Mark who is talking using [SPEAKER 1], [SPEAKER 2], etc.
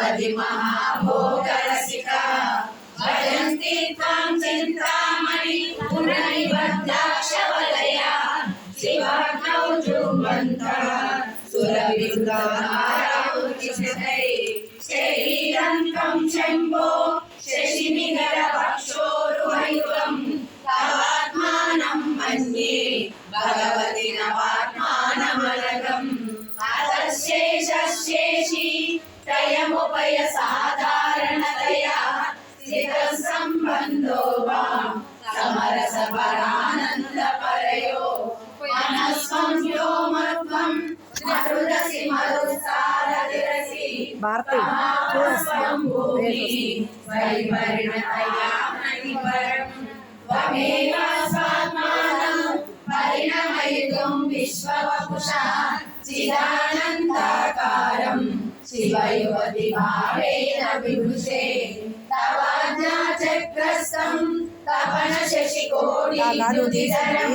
[SPEAKER 1] भवति महाभोगरसिका भजन्ति त्वां चिन्तामणि पुनरिबद्धाक्षवलया शिवाग्नौ जुह्वन्तः सुरविरुद्धनारावृतिशतै शरीरं त्वं शम्भो शशिनिगरवक्षोरुहयुगं तवात्मानं मन्ये भगवति नवात्मानमनघम् अतशेषशेषी त्रयमुपय साधारणतया स्थितः सम्बन्धो वां समरसपरानन्दपरयो मनस्वं व्योमत्वं मरुदसि मरुत्सारतिरसि त्वं भूमि वैपरिणतया मणिपरम् त्वमेव स्वात्मानं परिणमयितुं विश्ववपुषा चिदानन्दाकारं शिवयुवति भावेन विभुषे तवाज्ञाचक्रस्थं तपन शशिकोटिद्युतिधरम्